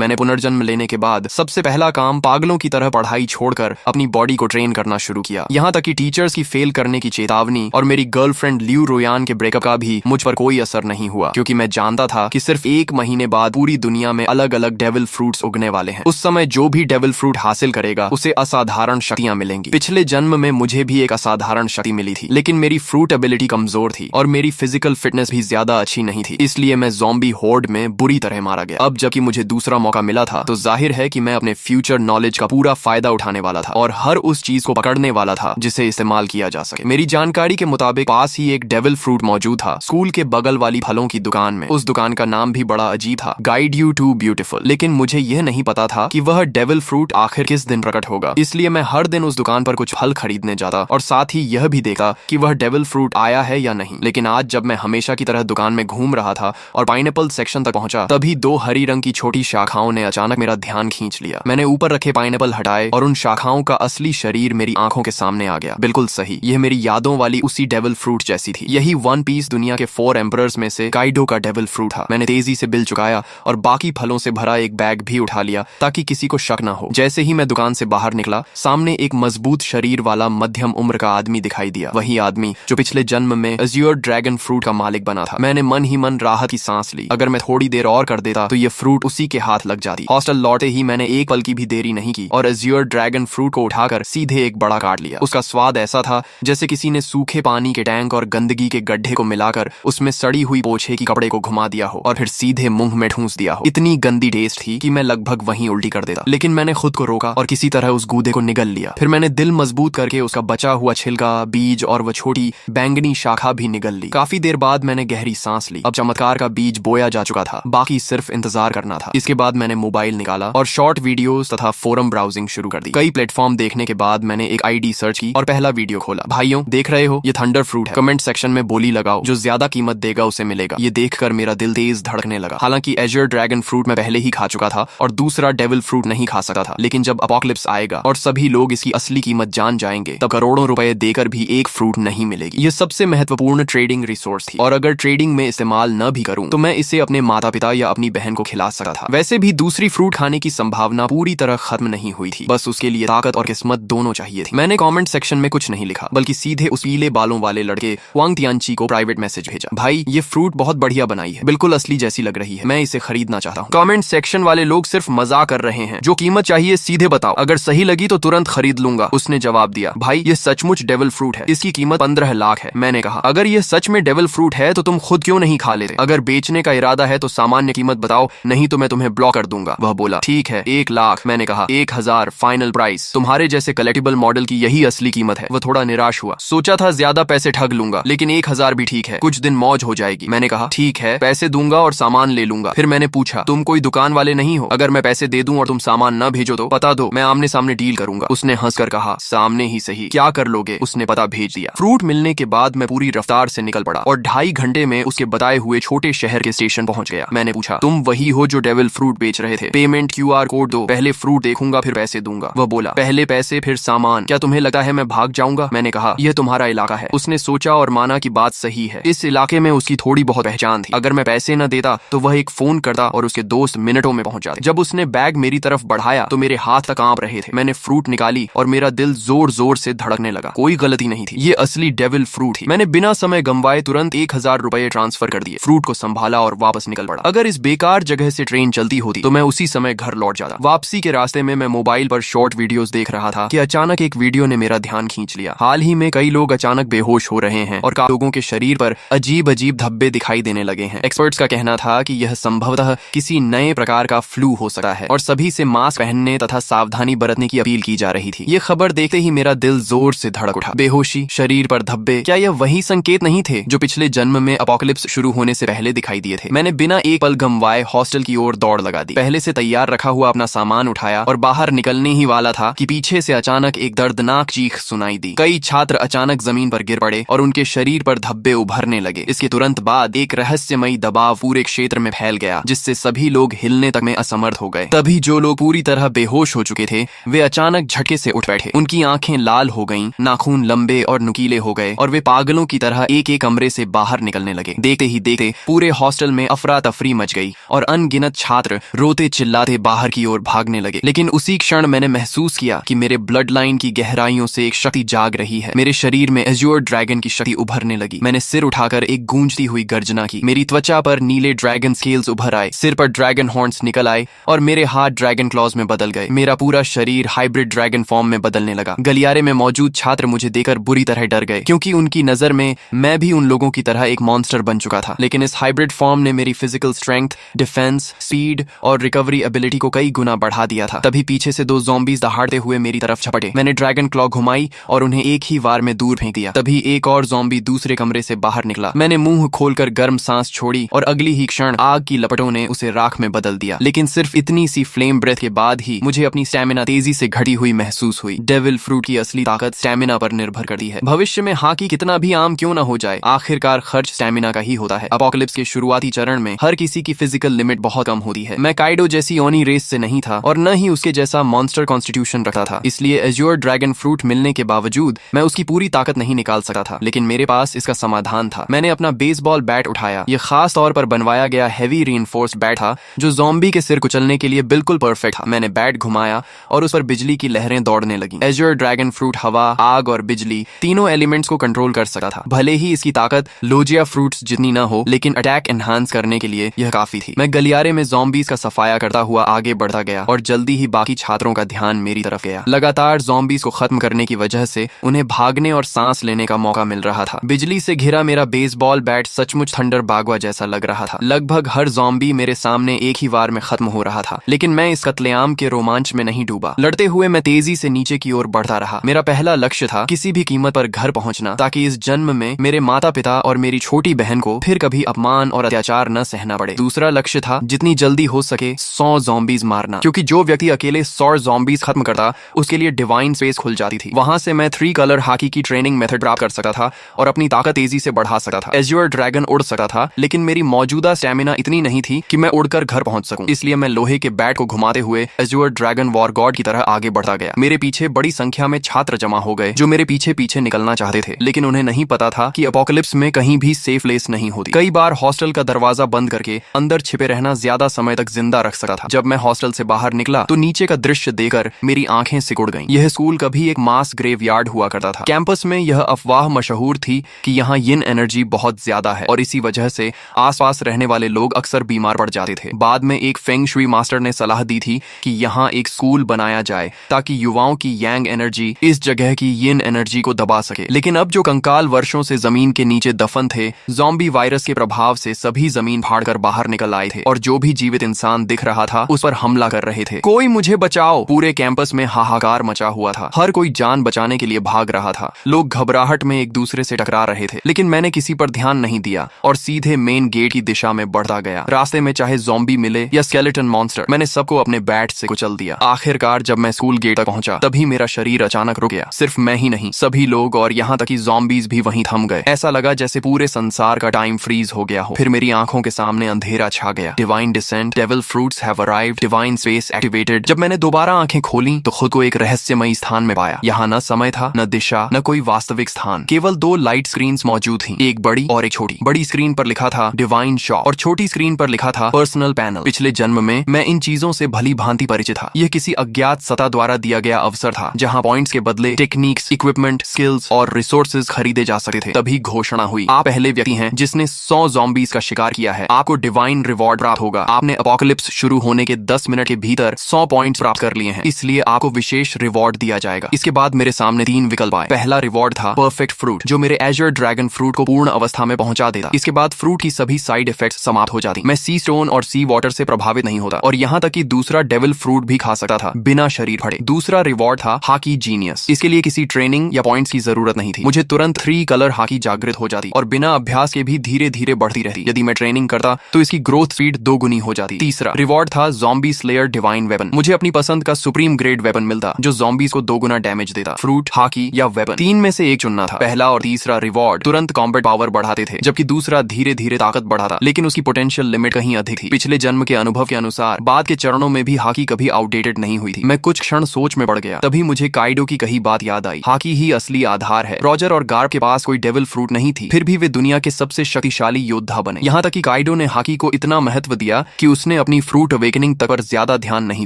मैंने पुनर्जन्म लेने के बाद सबसे पहला काम पागलों की तरह पढ़ाई छोड़कर अपनी बॉडी को ट्रेन करना शुरू किया। यहाँ तक कि टीचर्स की फेल करने की चेतावनी और मेरी गर्लफ्रेंड लियू रोयान के ब्रेकअप का भी मुझ पर कोई असर नहीं हुआ, क्योंकि मैं जानता था कि सिर्फ 1 महीने बाद पूरी दुनिया में अलग अलग डेविल फ्रूट्स उगने वाले हैं। उस समय जो भी डेविल फ्रूट हासिल करेगा उसे असाधारण शक्तियां मिलेंगी। पिछले जन्म में मुझे भी एक असाधारण शक्ति मिली थी, लेकिन मेरी फ्रूट एबिलिटी कमजोर थी और मेरी फिजिकल फिटनेस भी ज्यादा अच्छी नहीं थी, इसलिए मैं ज़ॉम्बी होर्ड में बुरी तरह मारा गया। अब जबकि मुझे दूसरा मौका मिला था तो जाहिर है कि मैं अपने फ्यूचर नॉलेज का पूरा फायदा उठाने वाला था और हर उस चीज को पकड़ने वाला था जिसे इस्तेमाल किया जा सके। मेरी जानकारी के मुताबिक पास ही एक डेविल फ्रूट मौजूद था, स्कूल के बगल वाली फलों की दुकान में। उस दुकान का नाम भी बड़ा अजीब था, गाइड यू टू ब्यूटीफुल। लेकिन मुझे यह नहीं पता था कि वह डेविल फ्रूट आखिर किस दिन प्रकट होगा, इसलिए मैं हर दिन उस दुकान पर कुछ फल खरीदने जाता और साथ ही यह भी देखा कि वह डेविल फ्रूट आया है या नहीं। लेकिन आज जब मैं हमेशा की तरह दुकान में घूम रहा था और पाइनएप्पल सेक्शन तक पहुंचा, तभी 2 हरी रंग की छोटी शाखाओं ने अचानक मेरा ध्यान खींच लिया। मैंने ऊपर रखे पाइनएप्पल हटाए और उन शाखाओं का असली शरीर मेरी आंखों के सामने आ गया। बिल्कुल सही, यह मेरी यादों वाली उसी डेविल फ्रूट जैसी थी। यही वन पीस दुनिया के 4 एम्परर्स में से काइडो का डेविल फ्रूट था। मैंने तेजी से बिल चुकाया और बाकी फलों से भरा एक बैग भी उठा लिया ताकि किसी को शक न हो। जैसे ही मैं दुकान से बाहर निकला, सामने एक मजबूत शरीर वाला मध्यम उम्र का आदमी दिखाई दिया, वही आदमी जो पिछले जन्म में अज़्योर ड्रैगन फ्रूट का मालिक बना था। मैंने मन ही मन राहत की सांस ली। अगर मैं थोड़ी देर और कर देता तो ये फ्रूट उसी के हाथ लग जाती। हॉस्टल लौटे ही मैंने एक पल की भी देरी नहीं की और अज़्योर ड्रैगन फ्रूट को उठाकर सीधे एक बड़ा काट लिया। उसका स्वाद ऐसा था जैसे किसी ने सूखे पानी के टैंक और गंदगी के गड्ढे को मिलाकर उसमें सड़ी हुई पोछे की कपड़े को घुमा दिया हो और फिर सीधे मुंह में ठूंस दिया हो। इतनी गंदी टेस्ट थी कि मैं लगभग वहीं उल्टी कर देता, लेकिन मैंने खुद को रोका और किसी तरह उस गूदे को निगल लिया। फिर मैंने दिल मजबूत करके उसका बचा हुआ छिलका, बीज और वह छोटी बैंगनी शाखा भी निगल ली। काफी देर बाद मैंने गहरी सांस ली। अब चमत्कार का बीज बोया जा चुका था, बाकी सिर्फ इंतजार करना था। इसके बाद मैंने मोबाइल निकाला और शॉर्ट वीडियोस तथा फोरम ब्राउजिंग शुरू कर दी। कई प्लेटफॉर्म देखने के बाद मैंने एक आईडी सर्च की और पहला वीडियो खोला। भाइयों, देख रहे हो, ये थंडर फ्रूट है। कमेंट सेक्शन में बोली लगाओ, जो ज्यादा कीमत देगा उसे मिलेगा। ये देखकर मेरा दिल तेज धड़कने लगा। हालांकि अज़्योर ड्रैगन फ्रूट मैं पहले ही खा चुका था और दूसरा डेविल फ्रूट नहीं खा सकता था, लेकिन जब अपोकलिप्स आएगा और सभी लोग इसकी असली कीमत जान जाएंगे, तब करोड़ों रुपए देकर भी एक फ्रूट नहीं मिलेगी। ये सबसे महत्वपूर्ण ट्रेडिंग रिसोर्स थी और अगर ट्रेडिंग में इस्तेमाल न भी करूं तो मैं इसे अपने माता पिता या अपनी बहन को खिला सकता था। वैसे भी दूसरी फ्रूट खाने की संभावना पूरी तरह खत्म नहीं हुई थी, बस उसके लिए ताकत और किस्मत दोनों चाहिए थी। मैंने कमेंट सेक्शन में कुछ नहीं लिखा, बल्कि सीधे उस पीले बालों वाले लड़के वांग तियानची को प्राइवेट मैसेज भेजा। भाई, ये फ्रूट बहुत बढ़िया बनाई है, बिल्कुल असली जैसी लग रही है, मैं इसे खरीदना चाहता हूँ। कमेंट सेक्शन वाले लोग सिर्फ मजाक कर रहे हैं, जो कीमत चाहिए सीधे बताओ, अगर सही लगी तो तुरंत खरीद लूंगा। उसने जवाब दिया, भाई ये सचमुच डेविल फ्रूट है, इसकी कीमत 15 लाख है। मैंने कहा, अगर ये सच में डेविल फ्रूट है तो तुम खुद क्यों नहीं खा लेते? अगर बेचने का इरादा है तो सामान्य कीमत बताओ, नहीं तो मैं तुम्हें ब्लॉक कर दूंगा। वह बोला, ठीक है 1 लाख। मैंने कहा 1000 फाइनल प्राइस। तुम्हारे जैसे कलेक्टिबल मॉडल की यही असली कीमत है। वह थोड़ा निराश हुआ, सोचा था ज्यादा पैसे ठग लूंगा, लेकिन 1000 भी ठीक है, कुछ दिन मौज हो जाएगी। मैंने कहा, ठीक है, पैसे दूंगा और सामान ले लूंगा। फिर मैंने पूछा, तुम कोई दुकान वाले नहीं हो? अगर मैं पैसे दे दूं और तुम सामान न भेजो तो पता दो, मैं आमने सामने डील करूंगा। उसने हंसकर कहा, सामने ही सही, क्या कर लोगे? उसने पता भेज दिया। फ्रूट मिलने के बाद मैं पूरी रफ्तार से निकल पड़ा और 2.5 घंटे में उसके बताए हुए छोटे शहर के स्टेशन पहुंच गया। मैंने पूछा, तुम वही हो जो डेविल फ्रूट बेच रहे थे? पेमेंट QR कोड दो, पहले फ्रूट देखूंगा फिर पैसे दूंगा। वह बोला, पहले पैसे फिर सामान। क्या तुम्हें लगता है मैं भाग जाऊंगा? मैंने कहा, यह तुम्हारा इलाका है। उसने सोचा और माना कि बात सही है, इस इलाके में उसकी थोड़ी बहुत पहचान थी। अगर मैं पैसे न देता तो वह एक फोन करता और उसके दोस्त मिनटों में पहुंच जाते। जब उसने बैग मेरी तरफ बढ़ाया तो मेरे हाथ तक कांप रहे थे। मैंने फ्रूट निकाली और मेरा दिल जोर जोर से धड़कने लगा। कोई गलती नहीं थी, ये असली डेविल फ्रूट थी। मैंने बिना समय गंवाए तुरंत 1000 रुपए ट्रांसफर कर दिए, फ्रूट को संभाला और वापस निकल पड़ा। अगर इस बेकार जगह से ट्रेन चलती होती तो मैं उसी समय घर लौट जाता। वापसी के रास्ते में मैं मोबाइल पर शॉर्ट वीडियोस देख रहा था कि अचानक एक वीडियो ने मेरा ध्यान खींच लिया। हाल ही में कई लोग अचानक बेहोश हो रहे हैं और लोगों के शरीर पर अजीब अजीब धब्बे दिखाई देने लगे हैं। एक्सपर्ट्स का कहना था कि यह संभवतः किसी नए प्रकार का फ्लू हो सकता है और सभी से मास्क पहनने तथा सावधानी बरतने की अपील की जा रही थी। ये खबर देखते ही मेरा दिल जोर से धड़क उठा। बेहोशी, शरीर पर धब्बे, क्या यह वही संकेत नहीं थे जो पिछले जन्म में अपोकलिप्स शुरू होने से पहले दिखाई दिए थे? मैंने बिना एक पल गंवाए हॉस्टल की ओर दौड़ लगा दी। पहले से तैयार रखा हुआ अपना सामान उठाया और बाहर निकलने ही वाला था कि पीछे से अचानक एक दर्दनाक चीख सुनाई दी। कई छात्र अचानक जमीन पर गिर पड़े और उनके शरीर पर धब्बे उभरने लगे। इसके तुरंत बाद एक रहस्यमयी दबाव पूरे क्षेत्र में फैल गया, जिससे सभी लोग हिलने तक में असमर्थ हो गए। तभी जो लोग पूरी तरह बेहोश हो चुके थे वे अचानक झटके से उठ बैठे। उनकी आंखें लाल हो गईं, नाखून लंबे और नुकीले हो गए और वे पागलों की तरह एक एक कमरे से बाहर निकलने लगे। देखते ही देखते पूरे हॉस्टल में अफरा तफरी मच गई और अनगिनत छात्र रोते चिल्लाते बाहर की ओर भागने लगे। लेकिन उसी क्षण मैंने महसूस किया कि मेरे ब्लड लाइन की गहराइयों से एक शक्ति जाग रही है। मेरे शरीर में एज्योर ड्रैगन की शक्ति उभरने लगी। मैंने सिर उठाकर एक गूंजती हुई गर्जना की। मेरी त्वचा पर नीले ड्रैगन स्केल्स उभर आए, सिर पर ड्रैगन हॉर्न्स निकल आए और मेरे हाथ ड्रैगन क्लॉज में बदल गए। मेरा पूरा शरीर हाइब्रिड ड्रैगन फॉर्म में बदलने लगा। गलियारे में मौजूद छात्र मुझे देखकर बुरी तरह डर गए, क्योंकि उनकी नजर में मैं भी उन लोगों की तरह एक मॉन्स्टर बन चुका था। लेकिन इस हाइब्रिड फॉर्म ने मेरी फिजिकल स्ट्रेंथ, डिफेंस, स्पीड और रिकवरी एबिलिटी को कई गुना बढ़ा दिया था। तभी पीछे से 2 ज़ॉम्बीज दहाड़ते हुए मेरी तरफ झपटे। मैंने ड्रैगन क्लॉ घुमाई और उन्हें एक ही वार में दूर फेंक दिया। तभी एक और ज़ॉम्बी दूसरे कमरे से बाहर निकला। मैंने मुंह खोलकर गर्म सांस छोड़ी और अगली ही क्षण आग की लपटों ने उसे राख में बदल दिया। लेकिन सिर्फ इतनी सी फ्लेम ब्रेथ के बाद ही मुझे अपनी स्टैमिना तेजी से घटी हुई महसूस हुई। डेविल फ्रूट की असली ताकत स्टैमिना पर निर्भर करती है। भविष्य में हाकी कितना भी आम क्यों ना हो जाए, आखिरकार खर्च स्टैमिना का ही होता है। अपोकलिप्स के शुरुआती चरण में हर किसी की फिजिकल लिमिट बहुत कम होती है। मैं काइडो जैसी ओनी रेस से नहीं था और न ही उसके जैसा मॉन्स्टर कॉन्स्टिट्यूशन रखता था। इसलिए एज्योर ड्रैगन फ्रूट मिलने के बावजूद मैं उसकी पूरी ताकत नहीं निकाल सकता था। लेकिन मेरे पास इसका समाधान था। मैंने अपना बेसबॉल बैट उठाया। यह खास तौर पर बनवाया गया हैवी रीइंफोर्स्ड बैट था, जो ज़ॉम्बी के सिर कुचलने के लिए बिल्कुल परफेक्ट था। मैंने बैट घुमाया और उस पर बिजली की लहरें दौड़ने लगी। एज्योर ड्रैगन फ्रूट हवा, आग और बिजली तीनों एलिमेंट्स को कंट्रोल कर सकता था। भले ही इसकी ताकत लोजिया फ्रूट्स जितनी ना हो, लेकिन अटैक एनहांस करने के लिए यह काफी थी। मैं गलियारे में ज़ॉम्बीज का सफाया करता हुआ आगे बढ़ता गया और जल्दी ही बाकी छात्रों का ध्यान मेरी तरफ गया। लगातार ज़ॉम्बीज को खत्म करने की वजह से उन्हें भागने और सांस लेने का मौका मिल रहा था। बिजली से घिरा मेरा बेसबॉल बैट सचमुच थंडर बागवा जैसा लग रहा था। लगभग हर ज़ॉम्बी मेरे सामने एक ही वार में खत्म हो रहा था। लेकिन मैं इस कत्लेआम के रोमांच में नहीं डूबा। लड़ते हुए मैं तेजी से नीचे की ओर बढ़ता रहा। मेरा पहला लक्ष्य था किसी भी कीमत पर घर पहुंचना, ताकि इस जन्म में मेरे माता पिता और मेरी छोटी बहन को फिर कभी अपमान और अत्याचार न सहना पड़े। दूसरा लक्ष्य था जितनी जल्दी हो सके 100 ज़ॉम्बीज मारना, क्योंकि जो व्यक्ति अकेले 100 ज़ॉम्बीज खत्म करता उसके लिए डिवाइन स्पेस खुल जाती थी। वहां से मैं 3 कलर हाकी की ट्रेनिंग मेथड प्राप्त कर सकता था और अपनी ताकत तेजी से बढ़ा सकता था। एज्योर ड्रैगन उड़ सकता था, लेकिन मेरी मौजूदा स्टैमिना इतनी नहीं थी कि मैं उड़कर घर पहुंच सकूं। इसलिए मैं लोहे के बैट को घुमाते हुए एज्योर ड्रैगन वॉर गॉड की तरह आगे बढ़ता गया। मेरे पीछे बड़ी संख्या में छात्र जमा हो गए जो मेरे पीछे पीछे निकलना चाहते थे, लेकिन उन्हें नहीं पता था कि अपोकलिप्स में कहीं भी सेफ प्लेस नहीं होती। कई बार हॉस्टल का दरवाजा बंद करके अंदर छिपे रहना ज्यादा समय तक जिंदा रख सकता था। जब मैं हॉस्टल से बाहर निकला तो नीचे का दृश्य देखकर मेरी आंखें सिकुड़ गईं। यह स्कूल कभी एक मास ग्रेवयार्ड हुआ करता था। कैंपस में यह अफवाह मशहूर थी कि यहाँ यिन एनर्जी बहुत ज्यादा है और इसी वजह से आसपास रहने वाले लोग अक्सर बीमार पड़ जाते थे। बाद में एक फेंग शुई मास्टर ने सलाह दी थी कि यहाँ एक स्कूल बनाया जाए ताकि युवाओं की यांग एनर्जी इस जगह की यिन एनर्जी को दबा सके। लेकिन अब जो कंकाल वर्षों से जमीन के नीचे दफन थे, ज़ॉम्बी वायरस के प्रभाव से सभी जमीन फाड़कर बाहर निकल आए थे और जो भी जीवित इंसान दिख रहा था उस पर हमला कर रहे थे। कोई मुझे बचाओ! पूरे कैंपस में हाहाकार मचा हुआ था। हर कोई जान बचाने के लिए भाग रहा था। लोग घबराहट में एक दूसरे से टकरा रहे थे, लेकिन मैंने किसी पर ध्यान नहीं दिया और सीधे मेन गेट की दिशा में बढ़ता गया। रास्ते में चाहे ज़ॉम्बी मिले या स्केलेटन मॉन्स्टर, मैंने सबको अपने बैट से कुचल दिया। आखिरकार जब मैं स्कूल गेट तक पहुंचा तभी मेरा शरीर अचानक रुक गया। सिर्फ मैं ही नहीं, सभी लोग और यहाँ तक कि ज़ॉम्बीज भी वहीं थम गए। ऐसा लगा जैसे पूरे संसार का टाइम फ्रीज हो गया हो। फिर मेरी आंखों के सामने अंधेरा छा गया। Divine descent, devil fruits have arrived, divine space activated. जब मैंने दोबारा आंखें खोली तो खुद को एक रहस्यमयी स्थान में पाया। यहाँ न समय था, न दिशा, न कोई वास्तविक स्थान। केवल 2 लाइट स्क्रीन्स मौजूद थी, एक बड़ी और एक छोटी। बड़ी स्क्रीन पर लिखा था डिवाइन शॉप और छोटी स्क्रीन पर लिखा था पर्सनल पैनल। पिछले जन्म में मैं इन चीजों से भली भांति परिचित था। यह किसी अज्ञात सत्ता द्वारा दिया गया अवसर था जहाँ पॉइंट्स के बदले टेक्निक्स, इक्विपमेंट, स्किल्स और रिसोर्सेज खरीदे जा सकते थे। तभी घोषणा हुई, आप पहले व्यक्ति हैं जिसने 100 ज़ॉम्बीज का शिकार किया है। आपको डिवाइन रिवॉर्ड प्राप्त होगा। आपने अपोकलिप्स शुरू होने के 10 मिनट के भीतर 100 पॉइंट्स प्राप्त कर लिए हैं, इसलिए आपको विशेष रिवॉर्ड दिया जाएगा। इसके बाद मेरे सामने 3 विकल्प आए। पहला रिवॉर्ड था परफेक्ट फ्रूट, जो मेरे एज्योर ड्रैगन फ्रूट को पूर्ण अवस्था में पहुंचा देता। इसके बाद फ्रूट की सभी साइड इफेक्ट्स समाप्त हो जाती। मैं सी स्टोन और सी वाटर से प्रभावित नहीं होता और यहाँ तक कि दूसरा डेविल फ्रूट भी खा सकता था बिना शरीर फटे। दूसरा रिवॉर्ड था हाकी जीनियस। इसके लिए किसी ट्रेनिंग या पॉइंट्स की जरूरत नहीं थी। मुझे तुरंत 3 कलर हाकी जागृत हो जाती और बिना अभ्यास के भी धीरे धीरे बढ़ती रहती। यदि मैं ट्रेनिंग करता तो इसकी ग्रोथ स्पीड 2 गुनी हो जाती। तीसरा रिवॉर्ड था ज़ॉम्बी स्लेयर डिवाइन वेपन। मुझे अपनी पसंद का सुप्रीम ग्रेड वेपन मिलता जो ज़ॉम्बीज को 2 गुना डैमेज देता। फ्रूट, हाकी या वेपन, 3 में से एक चुनना था। पहला और तीसरा रिवॉर्ड तुरंत कॉम्बैट पावर बढ़ाते थे, जबकि दूसरा धीरे धीरे ताकत बढ़ाता, लेकिन उसकी पोटेंशियल लिमिट कहीं अधिक थी। पिछले जन्म के अनुभव के अनुसार बाद के चरणों में भी हाकी कभी आउटडेटेड नहीं हुई थी। मैं कुछ क्षण सोच में पड़ गया। तभी मुझे काइडो की कही बात याद आई, हाकी ही असली आधार है। रॉजर और गार्ब के पास कोई डेविल फ्रूट नहीं थी, फिर भी वे दुनिया के सबसे शक्तिशाली योद्धा बने। यहाँ तक कि काइडो ने हाकी को इतना महत्व दिया कि उसने उसने अपनी फ्रूट अवेकनिंग तक पर ज्यादा ध्यान नहीं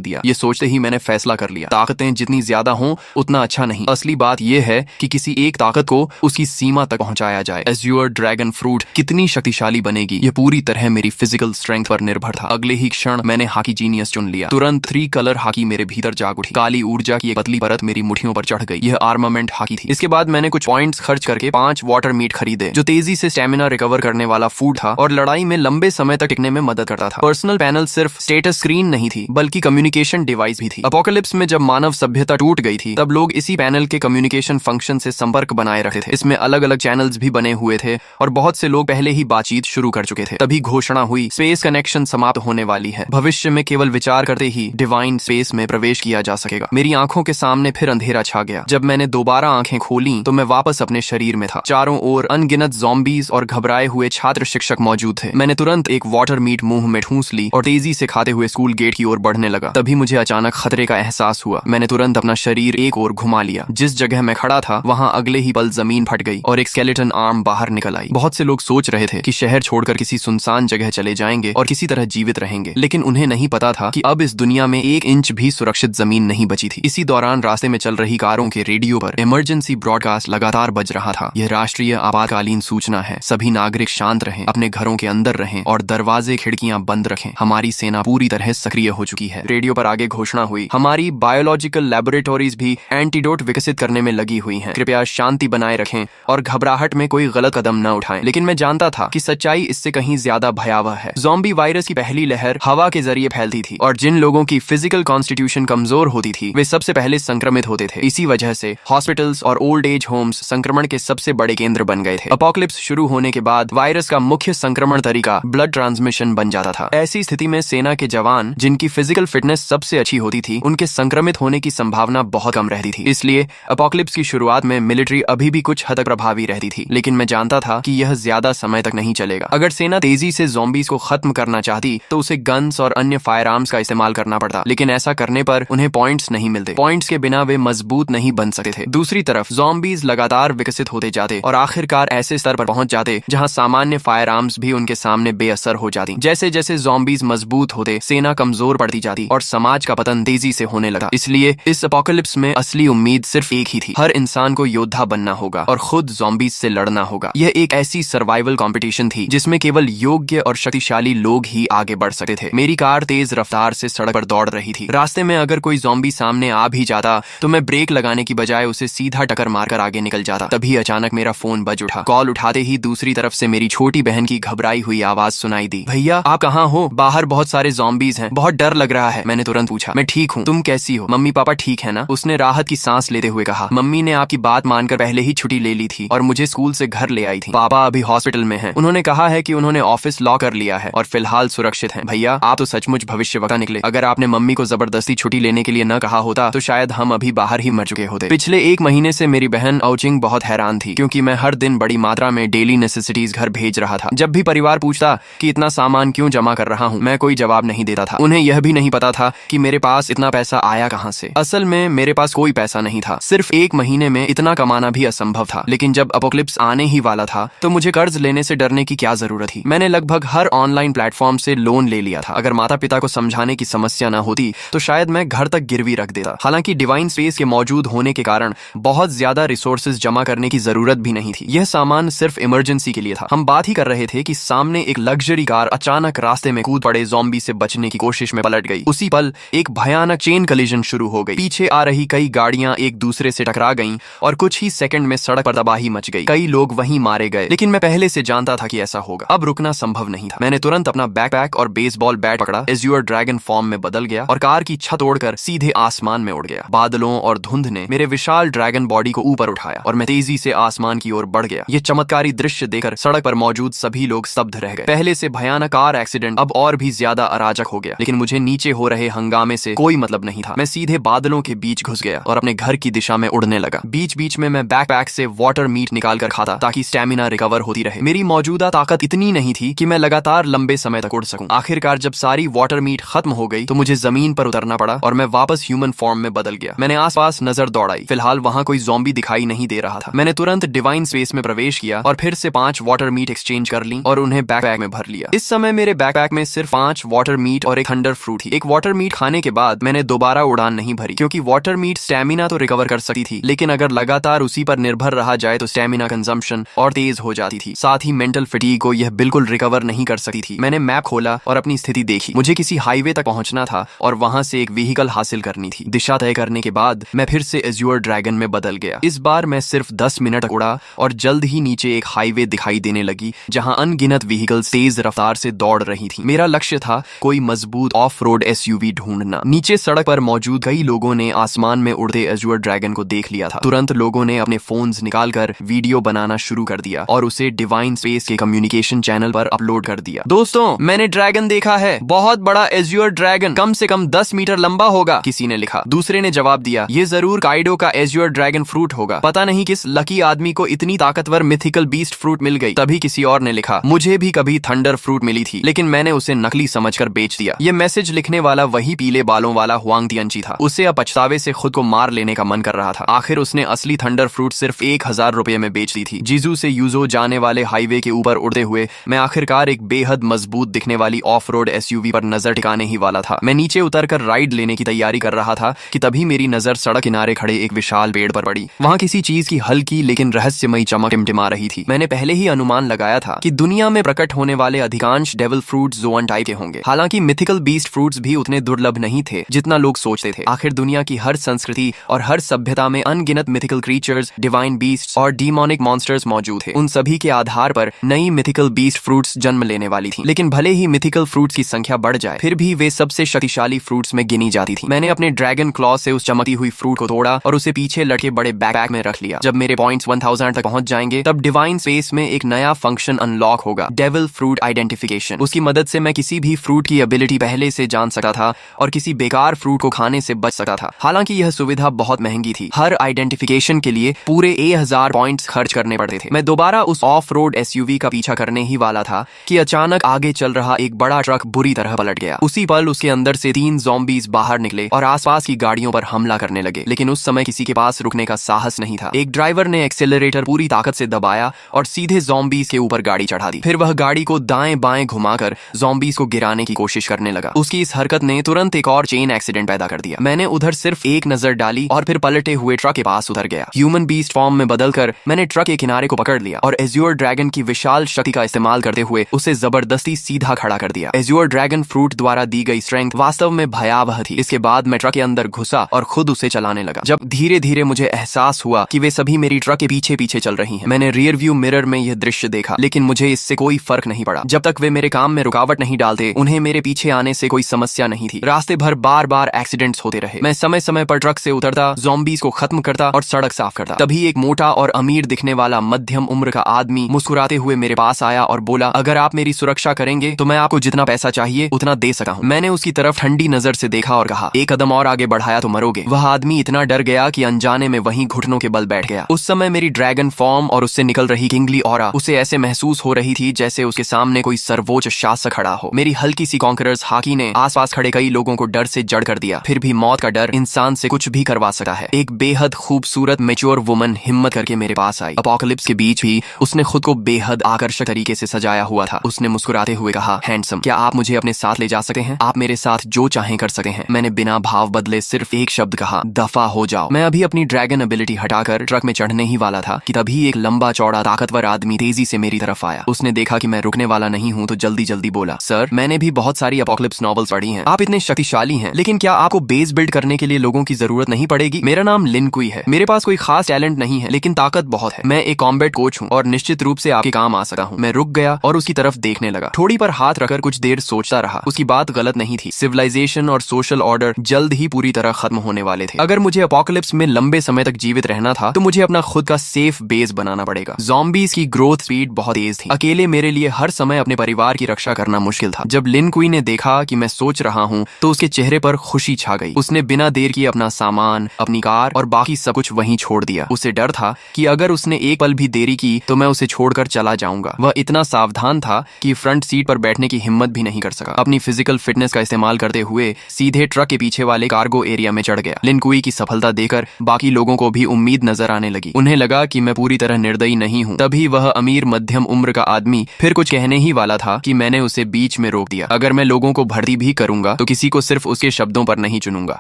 दिया। ये सोचते ही मैंने फैसला कर लिया, ताकतें जितनी ज्यादा हों उतना अच्छा नहीं। असली बात यह है कि किसी एक ताकत को उसकी सीमा तक पहुंचाया जाए। एज्योर ड्रैगन फ्रूट कितनी शक्तिशाली बनेगी, ये पूरी तरह मेरी फिजिकल स्ट्रेंथ पर निर्भर था। अगले ही क्षण मैंने हाकी जीनियस चुन लिया। तुरंत 3 कलर हाकी मेरे भीतर जाग उठी। काली ऊर्जा की एक पतली परत मेरी मुट्ठियों पर चढ़ गई। यह आर्मामेंट हाकी थी। इसके बाद मैंने कुछ पॉइंट्स खर्च करके 5 वाटर मीट खरीदे, जो तेजी से स्टेमिना रिकवर करने वाला फूड था और लड़ाई में लंबे समय तक टिकने में मदद करता था। पर्सनल पैनल सिर्फ स्टेटस स्क्रीन नहीं थी, बल्कि कम्युनिकेशन डिवाइस भी थी। अपोकलिप्स में जब मानव सभ्यता टूट गई थी, तब लोग इसी पैनल के कम्युनिकेशन फंक्शन से संपर्क बनाए रखते थे। इसमें अलग अलग चैनल्स भी बने हुए थे और बहुत से लोग पहले ही बातचीत शुरू कर चुके थे। तभी घोषणा हुई, स्पेस कनेक्शन समाप्त होने वाली है। भविष्य में केवल विचार करते ही डिवाइन स्पेस में प्रवेश किया जा सकेगा। मेरी आंखों के सामने फिर अंधेरा छा गया। जब मैंने दोबारा आंखें खोली तो मैं वापस अपने शरीर में था। चारों ओर अनगिनत ज़ॉम्बीज और घबराए हुए छात्र शिक्षक मौजूद थे। मैंने तुरंत एक वाटर मीट मुंह में ठूंस ली और तेजी से खाते हुए स्कूल गेट की ओर बढ़ने लगा। तभी मुझे अचानक खतरे का एहसास हुआ। मैंने तुरंत अपना शरीर एक ओर घुमा लिया। जिस जगह मैं खड़ा था वहां अगले ही पल जमीन फट गई और एक स्केलेटन आर्म बाहर निकल आई। बहुत से लोग सोच रहे थे कि शहर छोड़कर किसी सुनसान जगह चले जाएंगे और किसी तरह जीवित रहेंगे, लेकिन उन्हें नहीं पता था कि अब इस दुनिया में 1 इंच भी सुरक्षित जमीन नहीं बची थी। इसी दौरान रास्ते में चल रही कारों के रेडियो पर इमरजेंसी ब्रॉडकास्ट लगातार बज रहा था। यह राष्ट्रीय आपातकालीन सूचना है। सभी नागरिक शांत रहें, अपने घरों के अंदर रहें और दरवाजे खिड़कियां बंद रखें। हमारी सेना पूरी तरह सक्रिय हो चुकी है। रेडियो पर आगे घोषणा हुई, हमारी बायोलॉजिकल लैबोरेटरीज भी एंटीडोट विकसित करने में लगी हुई हैं। कृपया शांति बनाए रखें और घबराहट में कोई गलत कदम न उठाएं। लेकिन मैं जानता था कि सच्चाई इससे कहीं ज्यादा भयावह है। ज़ॉम्बी वायरस की पहली लहर हवा के जरिए फैलती थी और जिन लोगों की फिजिकल कॉन्स्टिट्यूशन कमजोर होती थी वे सबसे पहले संक्रमित होते थे। इसी वजह से हॉस्पिटल्स और ओल्ड एज होम्स संक्रमण के सबसे बड़े केंद्र बन गए थे। अपोकलिप्स शुरू होने के बाद वायरस का मुख्य संक्रमण तरीका ब्लड ट्रांसमिशन बन जाता था। ऐसी स्थिति में सेना के जवान, जिनकी फिजिकल फिटनेस सबसे अच्छी होती थी, उनके संक्रमित होने की संभावना बहुत कम रहती थी। इसलिए अपोकलिप्स की शुरुआत में मिलिट्री अभी भी कुछ हद तक प्रभावी रहती थी, लेकिन मैं जानता था कि यह ज्यादा समय तक नहीं चलेगा। अगर सेना तेजी से ज़ॉम्बीज को खत्म करना चाहती तो उसे गन्स और अन्य फायर आर्म्स का इस्तेमाल करना पड़ता, लेकिन ऐसा करने पर उन्हें पॉइंट्स नहीं मिलते। पॉइंट्स के बिना वे मजबूत नहीं बन सकते थे। दूसरी तरफ ज़ॉम्बीज लगातार विकसित होते जाते और आखिरकार ऐसे स्तर पर पहुंच जाते जहां सामान्य फायर आर्म्स भी उनके सामने बेअसर हो जाती। जैसे जैसे ज़ॉम्बीज मजबूत होते, सेना कमजोर पड़ती जाती और समाज का पतन तेजी से होने लगा। इसलिए इस अपोकलिप्स में असली उम्मीद सिर्फ एक ही थी, हर इंसान को योद्धा बनना होगा और खुद ज़ॉम्बीज से लड़ना होगा। यह एक ऐसी सर्वाइवल कंपटीशन थी जिसमें केवल योग्य और शक्तिशाली लोग ही आगे बढ़ सकते थे। मेरी कार तेज रफ्तार से सड़क पर दौड़ रही थी। रास्ते में अगर कोई ज़ॉम्बी सामने आ भी जाता तो मैं ब्रेक लगाने की बजाय उसे सीधा टक्कर मारकर आगे निकल जाता। तभी अचानक मेरा फोन बज उठा। कॉल उठाते ही दूसरी तरफ से मेरी छोटी बहन की घबराई हुई आवाज सुनाई दी, भैया आप कहाँ हो? बाहर बहुत सारे ज़ॉम्बीज हैं, बहुत डर लग रहा है। मैंने तुरंत पूछा, मैं ठीक हूँ, तुम कैसी हो? मम्मी पापा ठीक है ना? उसने राहत की सांस लेते हुए कहा, मम्मी ने आपकी बात मानकर पहले ही छुट्टी ले ली थी और मुझे स्कूल से घर ले आई थी। पापा अभी हॉस्पिटल में हैं। उन्होंने कहा है कि उन्होंने ऑफिस लॉक कर लिया है और फिलहाल सुरक्षित हैं। भैया आप तो सचमुच भविष्यवक्ता निकले। अगर आपने मम्मी को जबरदस्ती छुट्टी लेने के लिए न कहा होता तो शायद हम अभी बाहर ही मर चुके होते। पिछले 1 महीने से मेरी बहन औचिंग बहुत हैरान थी, क्योंकि मैं हर दिन बड़ी मात्रा में डेली नेसेसिटीज घर भेज रहा था। जब भी परिवार पूछता कि इतना सामान क्यों जमा कर रहा हूँ, मैं कोई जवाब नहीं देता था। उन्हें यह भी नहीं पता था कि मेरे पास इतना पैसा आया कहाँ से। असल में मेरे पास कोई पैसा नहीं था। सिर्फ 1 महीने में इतना कमाना भी असंभव था। लेकिन जब अपोकलिप्स आने ही वाला था तो मुझे कर्ज लेने से डरने की क्या जरूरत थी। मैंने लगभग हर ऑनलाइन प्लेटफॉर्म से लोन ले लिया था। अगर माता पिता को समझाने की समस्या न होती तो शायद मैं घर तक गिरवी रख देता। हालांकि डिवाइन स्पेस के मौजूद होने के कारण बहुत ज्यादा रिसोर्सेज जमा करने की जरूरत भी नहीं थी। यह सामान सिर्फ इमरजेंसी के लिए था। हम बात ही कर रहे थे कि सामने एक लग्जरी कार अचानक रास्ते में कूद पड़े ज़ॉम्बी से बचने की कोशिश में पलट गई। उसी पल एक भयानक चेन कलिजन शुरू हो गई। पीछे आ रही कई गाड़ियां एक दूसरे से टकरा गईं और कुछ ही सेकंड में सड़क पर तबाही मच गई। कई लोग वहीं मारे गए, लेकिन मैं पहले से जानता था कि ऐसा होगा। अब रुकना संभव नहीं था। मैंने तुरंत अपना बैकपैक और बेसबॉल बैट पकड़ा, एज्योर ड्रैगन फॉर्म में बदल गया और कार की छत तोड़कर सीधे आसमान में उड़ गया। बादलों और धुंध ने मेरे विशाल ड्रैगन बॉडी को ऊपर उठाया और मैं तेजी से आसमान की ओर बढ़ गया। ये चमत्कारी दृश्य देखकर सड़क पर मौजूद सभी लोग स्तब्ध रह गए। पहले से भयानक कार एक्सीडेंट अब और भी ज्यादा अराजक हो गया, लेकिन मुझे नीचे हो रहे हंगामे से कोई मतलब नहीं था। मैं सीधे बादलों के बीच घुस गया और अपने घर की दिशा में उड़ने लगा। बीच बीच में मैं बैकपैक से वाटर मीट निकाल कर खाता ताकि स्टेमिना रिकवर होती रहे। मेरी मौजूदा ताकत इतनी नहीं थी कि मैं लगातार लंबे समय तक उड़ सकूं। आखिरकार जब सारी वाटर मीट खत्म हो गई तो मुझे जमीन पर उतरना पड़ा और मैं वापस ह्यूमन फॉर्म में बदल गया। मैंने आसपास नजर दौड़ाई। फिलहाल वहां कोई ज़ॉम्बी दिखाई नहीं दे रहा था। मैंने तुरंत डिवाइन स्पेस में प्रवेश किया और फिर से 5 वाटर मीट एक्सचेंज कर ली और उन्हें बैकपैक में भर लिया। इस समय मेरे बैकपैक में सिर्फ 5 वाटर मीट और एक थंडर फ्रूट थी। एक वाटर मीट खाने के बाद मैंने दोबारा उड़ान नहीं भरी, क्योंकि वाटर मीट स्टेमिना तो रिकवर कर सकती थी, लेकिन अगर लगातार उसी पर निर्भर रहा जाए तो स्टेमिना कंजम्पशन और तेज हो जाती थी। साथ ही मेंटल फटीग को यह बिल्कुल रिकवर नहीं कर सकती थी। मैंने मैप खोला और अपनी स्थिति देखी। मुझे किसी हाईवे तक पहुंचना था और वहां से एक व्हीकल हासिल करनी थी। दिशा तय करने के बाद मैं फिर से एज्योर ड्रैगन में बदल गया। इस बार मैं सिर्फ 10 मिनट तक उड़ा और जल्द ही नीचे एक हाईवे दिखाई देने लगी, जहां अनगिनत व्हीकल्स तेज रफ्तार से दौड़ रही थी। मेरा लक्ष्य था कोई मजबूत ऑफ रोड एसयूवी ढूंढना। नीचे सड़क पर मौजूद कई लोगों ने आसमान में उड़ते एज्योर ड्रैगन को देख लिया था। तुरंत लोगों ने अपने फोन्स निकालकर वीडियो बनाना शुरू कर दिया और उसे डिवाइन स्पेस के कम्युनिकेशन चैनल पर अपलोड कर दिया। दोस्तों, मैंने ड्रैगन देखा है, बहुत बड़ा एज्योर ड्रैगन, कम से कम 10 मीटर लंबा होगा, किसी ने लिखा। दूसरे ने जवाब दिया, ये जरूर काइडो का एज्योर ड्रैगन फ्रूट होगा। पता नहीं किस लकी आदमी को इतनी ताकतवर मिथिकल बीस्ट फ्रूट मिल गई। तभी किसी और ने लिखा, मुझे भी कभी थंडर फ्रूट मिली थी, लेकिन मैंने उसे नकली समझकर बेच दिया। ये मैसेज लिखने वाला वही पीले बालों वाला हुआंग तियंची था। उसे अब पछतावे से खुद को मार लेने का मन कर रहा था। आखिर उसने असली थंडर फ्रूट सिर्फ 1000 रुपए में बेच दी थी। जीजू से यूजो जाने वाले हाईवे के ऊपर उड़ते हुए मैं आखिरकार एक बेहद मजबूत दिखने वाली ऑफ रोड एसयूवी पर नजर टिकाने ही वाला था। मैं नीचे उतरकर राइड लेने की तैयारी कर रहा था कि तभी मेरी नजर सड़क किनारे खड़े एक विशाल पेड़ पर पड़ी। वहां किसी चीज की हल्की लेकिन रहस्यमयी चमक टिमटिमा रही थी। मैंने पहले ही अनुमान लगाया था कि दुनिया में प्रकट होने वाले अधिकांश डेविल फ्रूट्स ज़ोअन टाइप के होंगे। हालांकि मिथिकल बीस्ट फ्रूट्स भी उतने दुर्लभ नहीं थे जितना लोग सोचते थे। आखिर दुनिया की हर संस्कृति और हर सभ्यता में अनगिनत मिथिकल क्रीचर्स, डिवाइन बीस्ट्स और डीमोनिक मॉन्स्टर्स मौजूद थे। उन सभी के आधार पर नई मिथिकल बीस्ट फ्रूट्स जन्म लेने वाली थी। लेकिन भले ही मिथिकल फ्रूट्स की संख्या बढ़ जाए, फिर भी वे सबसे शक्तिशाली फ्रूट्स में गिनी जाती थी। मैंने अपने ड्रैगन क्लॉ से उस चमकती हुई फ्रूट को तोड़ा और उसे पीछे लटके बड़े बैकपैक में रख लिया। जब मेरे पॉइंट्स 1000 तक पहुंच जाएंगे, तब डिवाइन स्पेस में एक नया फंक्शन अनलॉक होगा, डेविल फ्रूट आइडेंटिफिकेशन। उसकी मदद से मैं किसी भी फ्रूट की एबिलिटी पहले से जान सकता था और किसी बेकार फ्रूट को खाने से बच सकता था। हालांकि यह सुविधा बहुत महंगी थी। हर आइडेंटिफिकेशन के लिए पूरे 1000 पॉइंट्स खर्च करने पड़ते थे। मैं दोबारा उस ऑफ रोड एसयूवी का पीछा करने ही वाला था कि अचानक आगे चल रहा एक बड़ा ट्रक बुरी तरह पलट गया। उसी पल उसके अंदर से 3 ज़ॉम्बीज बाहर निकले और आसपास की गाड़ियों पर हमला करने लगे। लेकिन उस समय किसी के पास रुकने का साहस नहीं था। एक ड्राइवर ने एक्सेलरेटर पूरी ताकत से दबाया और सीधे ज़ॉम्बीज के ऊपर गाड़ी चढ़ा दी। फिर वह गाड़ी को दाएं बाएं घुमाकर ज़ॉम्बीज को गिराने की कोशिश करने लगा। उसकी इस हरकत ने तुरंत एक और चेन एक्सीडेंट पैदा कर दिया। मैंने उधर सिर्फ एक नजर डाली और फिर पलटे हुए ट्रक के पास उतर गया। ह्यूमन बीस्ट फॉर्म में बदलकर मैंने ट्रक के किनारे को पकड़ लिया और एज्योर ड्रैगन की विशाल शक्ति का इस्तेमाल करते हुए उसे जबरदस्ती सीधा खड़ा कर दिया। एज्योर ड्रैगन फ्रूट द्वारा दी गई स्ट्रेंथ वास्तव में भयावह थी। इसके बाद मैं ट्रक के अंदर घुसा और खुद उसे चलाने लगा। जब धीरे धीरे मुझे एहसास हुआ कि वे सभी मेरी ट्रक के पीछे पीछे चल रही हैं। मैंने रियर व्यू मिरर में यह दृश्य देखा, लेकिन मुझे इससे कोई फर्क नहीं पड़ा। जब तक वे मेरे काम में रुकावट नहीं डालते, उन्हें मेरे पीछे आने से कोई समस्या नहीं थी। रास्ते भर बार बार एक्सीडेंट्स होते रहे। मैं समय समय पर ट्रक से उतरता, ज़ॉम्बीज को खत्म करता और सड़क साफ करता। तभी एक मोटा और अमीर दिखने वाला मध्यम उम्र का आदमी मुस्कुराते हुए मेरे पास आया और बोला, अगर आप मेरी सुरक्षा करेंगे तो मैं आपको जितना पैसा चाहिए उतना दे सकता हूँ। मैंने उसकी तरफ ठंडी नजर से देखा और कहा, एक कदम और आगे बढ़ाया तो मरोगे। वह आदमी इतना डर गया कि अनजाने में वहीं घुटनों के बल बैठ गया। उस समय मेरी ड्रैगन फॉर्म और उससे निकल रही किंगली ऑरा उसे ऐसे महसूस हो रही थी जैसे उसके सामने कोई सर्वोच्च शासक खड़ा हो। मेरी हल्की सी कॉन्करर्स हाकी ने आसपास खड़े कई लोगों को डर से जड़ कर दिया। फिर भी मौत का डर इंसान से कुछ भी करवा सकता है। एक बेहद खूबसूरत मैच्योर वुमन हिम्मत करके मेरे पास आई। अपोकलिप्स के बीच भी उसने खुद को बेहद आकर्षक तरीके से सजाया हुआ था। उसने मुस्कुराते हुए कहा, हैंडसम, क्या आप मुझे अपने साथ ले जा सकते हैं? आप मेरे साथ जो चाहें कर सकते हैं। मैंने बिना भाव बदले सिर्फ एक शब्द कहा, दफा हो जाओ। मैं अभी अपनी ड्रैगन एबिलिटी हटाकर ट्रक में चढ़ने ही वाला था कि तभी एक लंबा चौड़ा ताकतवर आदमी तेजी से मेरी तरफ आया। उसने देखा कि मैं रुकने वाला नहीं हूँ तो जल्दी जल्दी बोला, सर, मैंने भी बहुत सारी अपोकलिप्स नॉवेल्स पढ़ी हैं। आप इतने शक्तिशाली हैं, लेकिन क्या आपको बेस बिल्ड करने के लिए लोगों की जरूरत नहीं पड़ेगी? मेरा नाम लिन कुई है। मेरे पास कोई खास टैलेंट नहीं है, लेकिन ताकत बहुत है। मैं एक कॉम्बैट कोच हूँ और निश्चित रूप से आपके काम आ सकता हूँ। मैं रुक गया और उसकी तरफ देखने लगा। थोड़ी पर हाथ रखकर कुछ देर सोचता रहा। उसकी बात गलत नहीं थी। सिविलाइजेशन और सोशल ऑर्डर जल्द ही पूरी तरह खत्म होने वाले थे। अगर मुझे अपोकलिप्स में लंबे समय तक जीवित रहना था तो मुझे अपना खुद का सेफ बेस बनाना पड़ेगा। ज़ॉम्बीज की ग्रोथ स्पीड बहुत तेज थी। अकेले मेरे लिए हर समय अपने परिवार की रक्षा करना मुश्किल था। जब लिन कुई ने देखा कि मैं सोच रहा हूँ तो उसके चेहरे पर खुशी छा गई। उसने बिना देर किए अपना सामान, अपनी कार और बाकी सब कुछ वहीं छोड़ दिया। उसे डर था कि अगर उसने एक पल भी देरी की तो मैं उसे छोड़कर चला जाऊंगा। वह इतना सावधान था कि फ्रंट सीट पर बैठने की हिम्मत भी नहीं कर सका। अपनी फिजिकल फिटनेस का इस्तेमाल करते हुए सीधे ट्रक के पीछे वाले कार्गो एरिया में चढ़ गया। लिन कुई की सफलता देखकर बाकी लोगों को भी उम्मीद नजर आने लगी। उन्हें लगा कि मैं पूरी तरह निर्दयी नहीं हूँ। तभी वह अमीर मध्यम उम्र का आदमी फिर कुछ कहने ही वाला था कि मैंने उसे बीच में रोक दिया। अगर मैं लोगों को भर्ती भी करूंगा तो किसी को सिर्फ उसके शब्दों पर नहीं चुनूंगा।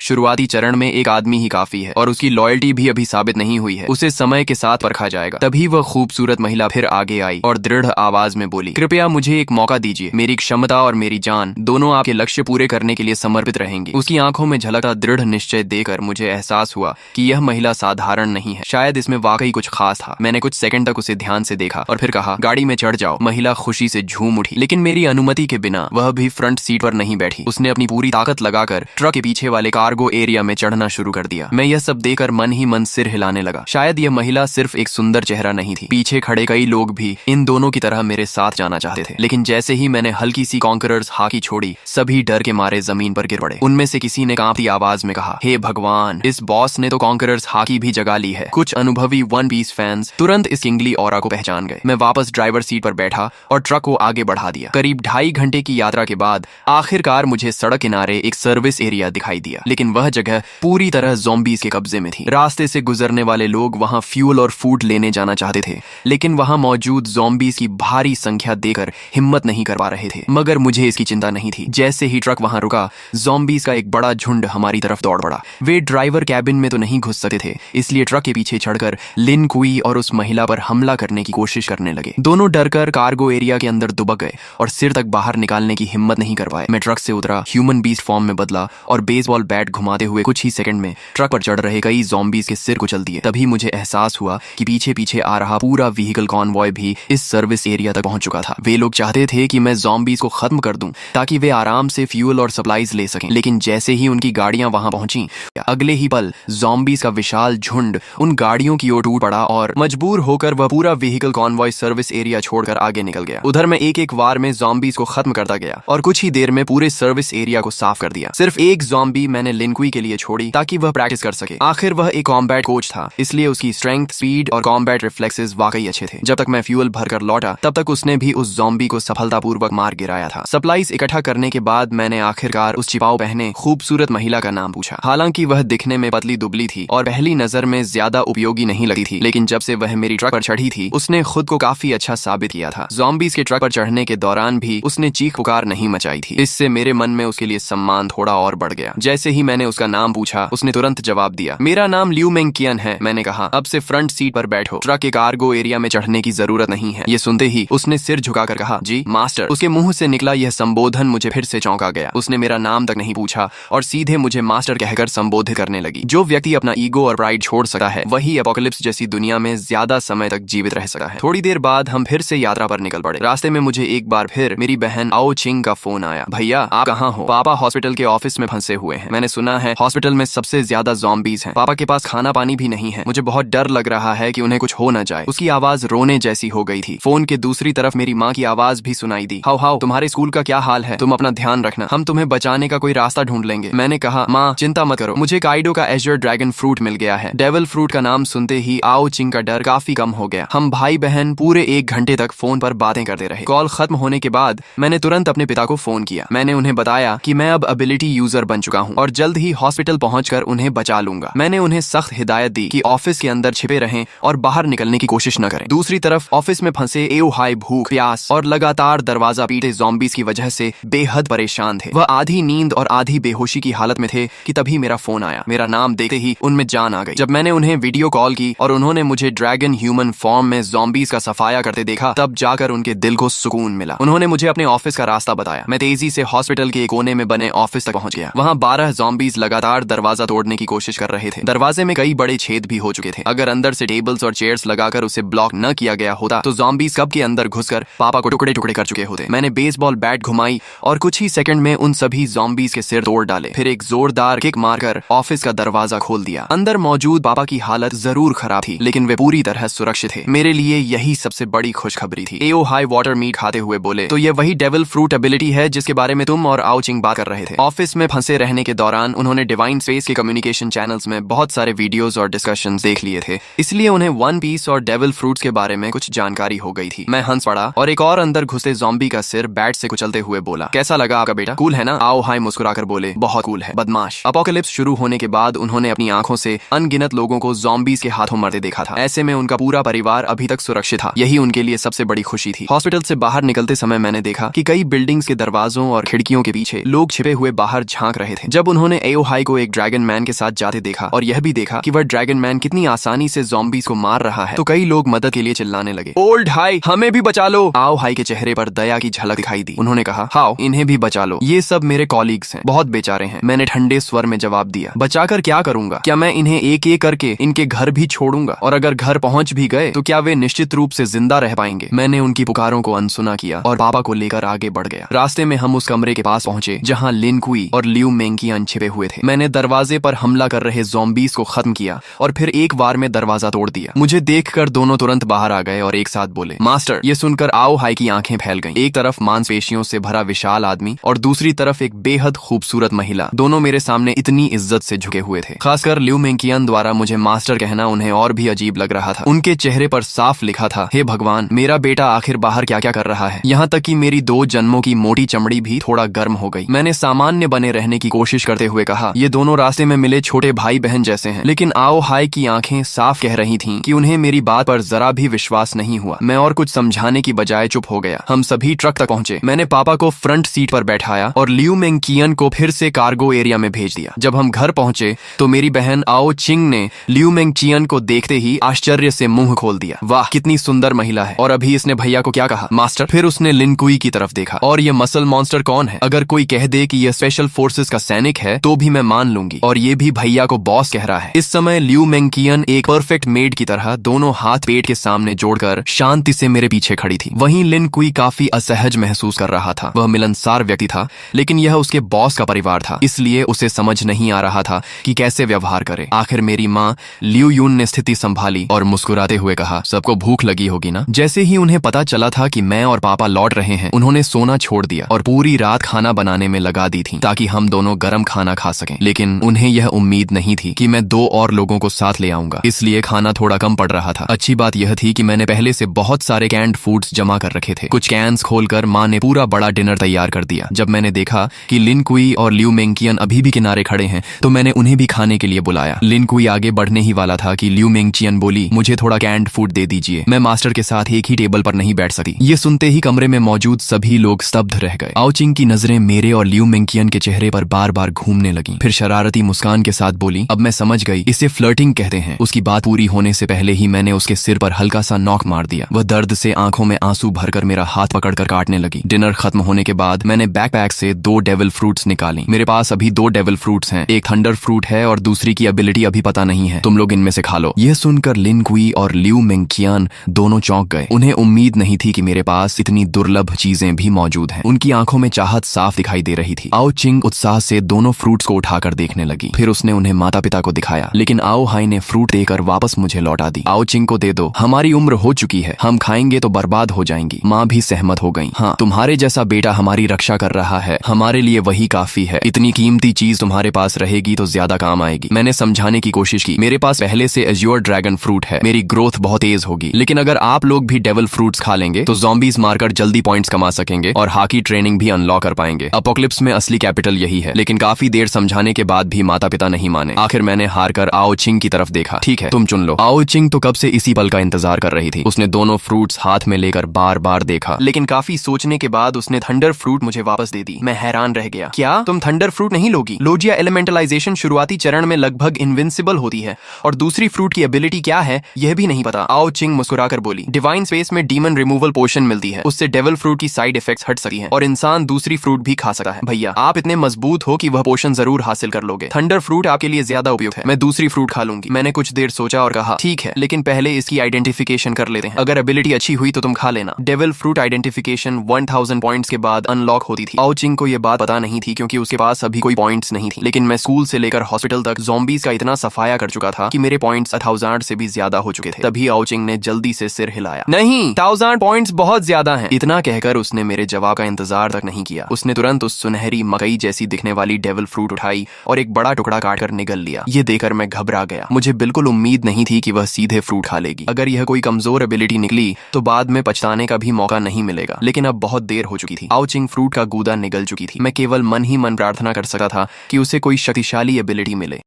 शुरुआती चरण में एक आदमी ही काफी है और उसकी लॉयल्टी भी अभी साबित नहीं हुई है, उसे समय के साथ परखा जाएगा। तभी वह खूबसूरत महिला फिर आगे आई और दृढ़ आवाज में बोली, कृपया मुझे एक मौका दीजिए। मेरी क्षमता और मेरी जान दोनों आपके लक्ष्य पूरे करने के लिए समर्पित रहेंगी। उसकी आंखों में झलकता दृढ़ निश्चय देकर मुझे एहसास हुआ कि यह महिला साधारण नहीं है, शायद इसमें वाकई कुछ खास था। मैंने कुछ सेकंड तक उसे ध्यान से देखा और फिर कहा, गाड़ी में चढ़ जाओ। महिला खुशी से झूम उठी, लेकिन मेरी अनुमति के बिना वह भी फ्रंट सीट पर नहीं बैठी। उसने अपनी पूरी ताकत लगाकर ट्रक के पीछे वाले कार्गो एरिया में चढ़ना शुरू कर दिया। मैं यह सब देखकर मन ही मन सिर हिलाने लगा। शायद यह महिला सिर्फ एक सुंदर चेहरा नहीं थी, पीछे खड़े कई लोग भी इन दोनों की तरह मेरे साथ जाना चाहते थे। लेकिन जैसे ही मैंने हल्की सी कॉन्करर्स हाकी छोड़ी, सभी डर के मारे जमीन पर गिर पड़े। उनमें से किसी ने कांपती आवाज में कहा, हे भगवान, इस बॉस ने तो कॉन्करर्स हाकी भी जगा ली है। कुछ अनुभवी वन पीस फैंस तुरंत इस किंगली ऑरा को पहचान गए। मैं वापस ड्राइवर सीट पर बैठा और ट्रक को आगे बढ़ा दिया। करीब 2.5 घंटे की यात्रा के बाद आखिरकार मुझे सड़क किनारे एक सर्विस एरिया दिखाई दिया, लेकिन वह जगह पूरी तरह ज़ॉम्बीज़ के कब्जे में थी। रास्ते से गुजरने वाले लोग वहां फ्यूल और फूड लेने जाना चाहते थे, लेकिन वहां मौजूद ज़ॉम्बीज़ की भारी संख्या देखकर हिम्मत नहीं कर पा रहे थे। मगर मुझे इसकी चिंता नहीं थी। जैसे ही ट्रक वहां रुका, ज़ॉम्बीज़ का एक बड़ा झुंड हमारी तरफ दौड़ पड़ा। वे ड्राइवर कैबिन में तो नहीं घुस सकते थे, इसलिए ट्रक के पीछे चढ़कर लिन कुई और उस महिला पर हमला करने की कोशिश करने लगे। दोनों डरकर कार्गो एरिया के अंदर दुबक गए और सिर तक बाहर निकालने की हिम्मत नहीं कर पाए। मैं ट्रक से उतरा, ह्यूमन बीस्ट फॉर्म में बदला और बेसबॉल बैट घुमाते हुए कुछ ही सेकंड में ट्रक पर चढ़ रहे कई ज़ॉम्बीज़ के सिर कुचल दिए। तभी मुझे एहसास हुआ कि पीछे पीछे आ रहा पूरा व्हीकल कॉन्वॉय भी इस सर्विस एरिया तक पहुंच चुका था। वे लोग चाहते थे कि मैं ज़ॉम्बीज़ को खत्म कर दूं ताकि वे आराम से फ्यूल और सप्लाईज ले सकें। लेकिन जैसे ही उनकी गाड़ियां वहां पहुंची, अगले ही पल ज़ॉम्बीज़ का विशाल झुंड उन गाड़ियों की ओर टूट पड़ा और मजबूर होकर वह पूरा व्हीकल कॉन्वॉय सर्विस एरिया छोड़कर आगे निकल गया। उधर मैं एक एक वार में ज़ॉम्बीज़ को खत्म करता गया और कुछ ही देर में पूरे सर्विस एरिया को साफ कर दिया। सिर्फ एक ज़ॉम्बी मैंने लिनकुई के लिए छोड़ी ताकि वह प्रैक्टिस कर सके। आखिर वह एक कॉम्बैट कोच था, इसलिए उसकी स्ट्रेंथ, स्पीड और कॉम्बैट रिफ्लेक्सेस वाकई अच्छे थे। जब तक मैं फ्यूल भरकर लौटा, तब तक उसने भी उस ज़ॉम्बी को सफलतापूर्वक मार गिराया था। सप्लाईज इकट्ठा करने के बाद मैंने आखिरकार उस छिपाव पहने खूबसूरत महिला का नाम पूछा। हालांकि वह दिखने में पतली दुबली थी और पहली नजर में ज्यादा उपयोगी नहीं लगती थी, लेकिन जब से वह मेरी ट्रक पर चढ़ी थी, उसने खुद को काफी अच्छा साबित किया था। ज़ॉम्बीज़ के ट्रक पर चढ़ने के दौरान भी उसने चीख पुकार नहीं मचाई थी। इससे मेरे मन में उसके लिए सम्मान थोड़ा और बढ़ गया। जैसे ही मैंने उसका नाम पूछा, उसने तुरंत जवाब दिया, मेरा नाम लियू मेंगकियन है। मैंने कहा, अब से फ्रंट सीट पर बैठो, ट्रक के कार्गो एरिया में चढ़ने की जरूरत नहीं है। ये सुनते ही उसने सिर झुकाकर कहा, जी मास्टर। उसके मुंह से निकला यह संबोधन मुझे फिर से चौंका गया। उसने मेरा नाम तक नहीं पूछा और सीधे मुझे मास्टर कहकर संबोधित करने लगी। जो व्यक्ति अपना ईगो और प्राइड छोड़ सकता है, वही एपोकलिप्स जैसी दुनिया में ज्यादा समय तक जीवित रह सकता है। थोड़ी देर बाद हम फिर से यात्रा पर निकल पड़े। रास्ते में मुझे एक बार फिर मेरी बहन आओ चिंग का फोन आया। भैया आप कहाँ हो? पापा हॉस्पिटल के ऑफिस में फंसे हुए हैं। मैंने सुना है हॉस्पिटल में सबसे ज्यादा ज़ॉम्बीज़ हैं। पापा के पास खाना पानी भी नहीं है। मुझे बहुत डर लग रहा है कि उन्हें कुछ हो न जाए। उसकी आवाज रोने जैसी हो गई थी। फोन के दूसरी तरफ मेरी माँ की आवाज भी सुनाई दी। हाउ हाउ, तुम्हारे स्कूल का क्या हाल है? तुम अपना ध्यान रखना, हम तुम्हें बचाने का कोई रास्ता ढूंढ लेंगे। मैंने कहा, माँ चिंता मत करो, मुझे काइडो का एजर ड्रैगन फ्रूट मिल गया है। डेविल फ्रूट का नाम सुनते ही आओ चिंग का डर काफी कम हो गया। हम भाई बहन पूरे 1 घंटे तक फोन पर बातें करते रहे। कॉल खत्म होने के बाद मैंने तुरंत अपने पिता को फोन किया। मैंने उन्हें बताया कि मैं अब एबिलिटी यूजर बन चुका हूँ और जल्द ही हॉस्पिटल पहुंचकर उन्हें बचा लूंगा। मैंने उन्हें सख्त हिदायत दी कि ऑफिस के अंदर छिपे रहें और बाहर निकलने की कोशिश न करें। दूसरी तरफ ऑफिस में फंसे एओहाई भूख, प्यास और लगातार दरवाजा पीटे ज़ॉम्बीज़ की वजह से बेहद परेशान थे। वह आधी नींद और आधी बेहोशी की हालत में थे कि तभी मेरा फोन आया। मेरा नाम देखते ही उनमें जान आ गई। जब मैंने उन्हें वीडियो कॉल की और उन्होंने मुझे ड्रैगन ह्यूमन फॉर्म में ज़ॉम्बीज़ का सफाया करते देखा, तब जाकर उनके दिल को सुकून मिला। उन्होंने मुझे अपने ऑफिस का रास्ता बताया। मैं तेजी से हॉस्पिटल के एक कोने में बने ऑफिस तक पहुंच गया। वहां 12 ज़ॉम्बीज़ लगातार दरवाजा तोड़ने की कोशिश कर रहे थे। दरवाजे में कई बड़े छेद भी हो चुके थे। अगर अंदर से टेबल्स और चेयर्स लगाकर उसे ब्लॉक न किया गया होता तो ज़ॉम्बीज़ कब के अंदर घुसकर पापा को टुकड़े टुकड़े कर चुके होते। मैंने बेसबॉल बैट घुमाई और कुछ ही सेकंड में उन सभी ज़ॉम्बीज़ के सिर तोड़ डाले। फिर एक जोरदार किक मारकर ऑफिस का दरवाजा खोल दिया। अंदर मौजूद पापा की हालत जरूर खराब थी, लेकिन वे पूरी तरह सुरक्षित थे। मेरे लिए यही सबसे बड़ी खुशखबरी थी। एओहाई वाटर मीट खाते हुए बोले, तो ये वही डेविल फ्रूट एबिलिटी है जिसके बारे में तुम और आओ चिंग बात कर रहे थे। ऑफिस में फंसे रहने के दौरान उन्होंने डिवाइन स्पेस के कम्युनिकेशन चैनल्स में बहुत सारे वीडियोस और डिस्कशंस देख लिए थे, इसलिए उन्हें वन पीस और डेविल फ्रूट्स के बारे में कुछ जानकारी हो गई थी। मैं हंस पड़ा और एक और अंदर घुसे ज़ॉम्बी का सिर बैट से कुचलते हुए बोला, कैसा लगा आपका बेटा? कूल है ना? आओ हाई मुस्कुराकर बोले, बहुत कूल है बदमाश। अपोकलिप्स शुरू होने के बाद उन्होंने अपनी आंखों से अनगिनत लोगों को ज़ॉम्बीज़ के हाथों मरते देखा था। ऐसे में उनका पूरा परिवार अभी तक सुरक्षित था। यही उनके लिए सबसे बड़ी खुशी थी। हॉस्पिटल से बाहर निकलते समय मैंने देखा कि कई कई बिल्डिंग्स के दरवाजों और खिड़कियों के पीछे लोग छिपे हुए बाहर झांक रहे थे। जब उन्होंने एओ हाई को एक ड्रैगन मैन के साथ जाते देखा और यह भी देखा कि वह ड्रैगन मैन कितनी आसानी से ज़ॉम्बीज़ को मार रहा है, तो कई लोग मदद के लिए चिल्लाने लगे, ओल्ड हाई, हमें भी बचा लो। आओ हाई के चेहरे पर दया की झलक दिखाई दी। उन्होंने कहा, हाओ, इन्हें भी बचा लो, ये सब मेरे कॉलीग्स हैं, बहुत बेचारे हैं। मैंने ठंडे स्वर में जवाब दिया, बचाकर क्या करूंगा? क्या मैं इन्हें एक एक करके इनके घर भी छोड़ूंगा? और अगर घर पहुंच भी गए तो क्या वे निश्चित रूप से जिंदा रह पाएंगे? मैंने उनकी पुकारों को अनसुना किया और पापा को लेकर आगे बढ़ गया। रास्ते में हम उस कमरे के पास पहुंचे जहां लिन कुई और लियू मेंकियन छिपे हुए थे। मैंने दरवाजे पर हमला कर रहे ज़ॉम्बीज़ को खत्म किया और फिर एक बार में दरवाजा तोड़ दिया। मुझे देखकर दोनों तुरंत बाहर आ गए और एक साथ बोले, मास्टर। ये सुनकर आओ हाई की आंखें फैल गईं। एक तरफ मांसपेशियों से भरा विशाल आदमी और दूसरी तरफ एक बेहद खूबसूरत महिला, दोनों मेरे सामने इतनी इज्जत से झुके हुए थे। खासकर लियू मेंकियन द्वारा मुझे मास्टर कहना उन्हें और भी अजीब लग रहा था। उनके चेहरे पर साफ लिखा था, हे भगवान, मेरा बेटा आखिर बाहर क्या क्या कर रहा है। यहाँ तक कि मेरी 2 जन्मों की मोटी चमड़ी भी थोड़ा गर्म हो गई। मैंने सामान्य बने रहने की कोशिश करते हुए कहा, ये दोनों रास्ते में मिले छोटे भाई बहन जैसे हैं। लेकिन आओ हाई की आंखें साफ कह रही थीं कि उन्हें मेरी बात पर जरा भी विश्वास नहीं हुआ। मैं और कुछ समझाने की बजाय चुप हो गया। हम सभी ट्रक तक पहुंचे। मैंने पापा को फ्रंट सीट पर बैठाया और लियू मेंकियन को फिर से कार्गो एरिया में भेज दिया। जब हम घर पहुंचे तो मेरी बहन आओ चिंग ने लियू मेंकियन को देखते ही आश्चर्य से मुंह खोल दिया। वाह, कितनी सुंदर महिला है। और अभी इसने भैया को क्या कहा, मास्टर? फिर उसने लिन कुई की तरफ देखा। और ये मसल मॉन्स्टर कौन है? अगर कोई कह दे कि यह स्पेशल फोर्सेस का सैनिक है तो भी मैं मान लूंगी। और ये भी भैया को बॉस कह रहा है। इस समय लियू मेंकियन एक परफेक्ट मेड की तरह दोनों हाथ पेट के सामने जोड़कर शांति से मेरे पीछे खड़ी थी। वहीं लिन कुई काफी असहज महसूस कर रहा था। वह मिलनसार व्यक्ति था, लेकिन यह उसके बॉस का परिवार था, इसलिए उसे समझ नहीं आ रहा था कि कैसे व्यवहार करे। आखिर मेरी माँ लियू यून ने स्थिति संभाली और मुस्कुराते हुए कहा, सबको भूख लगी होगी ना? जैसे ही उन्हें पता चला था कि मैं और पापा लौट रहे हैं, उन्होंने सोना छोड़ दिया और पूरी रात खाना बनाने में लगा दी थी ताकि हम दोनों गरम खाना खा सकें। लेकिन उन्हें यह उम्मीद नहीं थी कि मैं 2 और लोगों को साथ ले आऊंगा, इसलिए खाना थोड़ा कम पड़ रहा था। अच्छी बात यह थी कि मैंने पहले से बहुत सारे कैंड फूड्स जमा कर रखे थे। कुछ कैंस खोलकर माँ ने पूरा बड़ा डिनर तैयार कर दिया। जब मैंने देखा कि लिन कुई और लियू मेंकियन अभी भी किनारे खड़े हैं तो मैंने उन्हें भी खाने के लिए बुलाया। लिन कुई आगे बढ़ने ही वाला था कि लियू मेंकियन बोली, मुझे थोड़ा कैंड फूड दे दीजिए, मैं मास्टर के साथ एक ही टेबल पर नहीं बैठ सकती। ये सुनते ही कमरे में मौजूद सभी लोग स्तब्ध रह गए। आओ चिंग की नजरें मेरे और लियू मेंकियन के चेहरे पर बार बार घूमने लगी। फिर शरारती मुस्कान के साथ बोली, अब मैं समझ गई, इसे फ्लर्टिंग कहते हैं। उसकी बात पूरी होने से पहले ही मैंने उसके सिर पर हल्का सा नॉक मार दिया। वह दर्द से आंखों में आंसू भरकर मेरा हाथ पकड़कर काटने लगी। डिनर खत्म होने के बाद मैंने बैकपैक से 2 डेविल फ्रूट्स निकाली। मेरे पास अभी 2 डेविल फ्रूट्स हैं, एक थंडर फ्रूट है और दूसरी की एबिलिटी अभी पता नहीं है। तुम लोग इनमें से खा लो। यह सुनकर लिन कुई और लियू मेंकियन दोनों चौंक गए। उन्हें उम्मीद नहीं थी कि मेरे पास इतनी दुर्लभ चीजें भी मौजूद हैं। उनकी आंखों में चाहत साफ दिखाई दे रही थी। आओ चिंग उत्साह से दोनों फ्रूट्स को उठाकर देखने लगी। फिर उसने उन्हें माता पिता को दिखाया, लेकिन आओ हाई ने फ्रूट देकर वापस मुझे लौटा दी। आओ चिंग को दे दो, हमारी उम्र हो चुकी है, हम खाएंगे तो बर्बाद हो जाएंगी। माँ भी सहमत हो गई। हाँ, तुम्हारे जैसा बेटा हमारी रक्षा कर रहा है, हमारे लिए वही काफी है। इतनी कीमती चीज तुम्हारे पास रहेगी तो ज्यादा काम आएगी। मैंने समझाने की कोशिश की, मेरे पास पहले से एज्योर ड्रैगन फ्रूट है, मेरी ग्रोथ बहुत तेज होगी। लेकिन अगर आप लोग भी डेविल फ्रूट्स खा लेंगे तो ज़ॉम्बीज़ मारकर जल्दी पॉइंट्स कमा सकेंगे और हाकी ट्रेनिंग भी अनलॉक कर पाएंगे। अपोकलिप्स में असली कैपिटल यही है। लेकिन काफी देर समझाने के बाद भी माता पिता नहीं माने। आखिर मैंने हार कर आओ चिंग की तरफ देखा। ठीक है, तुम चुन लो। आओ चिंग तो कब से इसी पल का इंतजार कर रही थी। उसने दोनों फ्रूट्स हाथ में लेकर बार बार देखा, लेकिन काफी सोचने के बाद उसने थंडर फ्रूट मुझे वापस दे दी। मैं हैरान रह गया। क्या तुम थंडर फ्रूट नहीं लोगी? लोजिया एलिमेंटलाइजेशन शुरुआती चरण में लगभग इनविंसिबल होती है और दूसरी फ्रूट की एबिलिटी क्या है यह भी नहीं पता। आओ चिंग मुस्कुराकर बोली, डिवाइन स्पेस में डीमन रिमूवल पोशन मिलती है, उससे डेविल फ्रूट की साइड इफेक्ट्स हट सकती हैं और इंसान दूसरी फ्रूट भी खा सकता है। भैया आप इतने मजबूत हो कि वह पोशन जरूर हासिल कर लोगे। थंडर फ्रूट आपके लिए ज्यादा उपयुक्त है, मैं दूसरी फ्रूट खा लूंगी। मैंने कुछ देर सोचा और कहा, ठीक है, लेकिन पहले इसकी आइडेंटिफिकेशन कर लेते हैं। अगर एबिलिटी अच्छी हुई तो तुम खा लेना। डेविल फ्रूट आइडेंटिफिकेशन 1000 पॉइंट्स के बाद अनलॉक होती थी। आओ चिंग को यह बात पता नहीं थी क्योंकि उसके पास अभी कोई पॉइंट्स नहीं थी। लेकिन मैं स्कूल से लेकर हॉस्पिटल तक ज़ॉम्बीज़ का इतना सफाया कर चुका था कि मेरे पॉइंट्स 1000 से भी ज्यादा हो चुके थे। तभी आओ चिंग ने जल्दी से सिर हिलाया, नहीं, 1000 पॉइंट्स बहुत ज्यादा हैं। इतना कहकर उसने मेरे जवाब का इंतजार तक नहीं किया। उसने तुरंत उस सुनहरी मकई जैसी दिखने वाली डेविल फ्रूट उठाई और एक बड़ा टुकड़ा काटकर निगल लिया। ये देखकर मैं घबरा गया। मुझे बिल्कुल उम्मीद नहीं थी कि वह सीधे फ्रूट खा लेगी। अगर यह कोई कमजोर एबिलिटी निकली तो बाद में पछताने का भी मौका नहीं मिलेगा। लेकिन अब बहुत देर हो चुकी थी। आओ चिंग फ्रूट का गूदा निगल चुकी थी। मैं केवल मन ही मन प्रार्थना कर सकता था कि उसे कोई शक्तिशाली एबिलिटी मिले।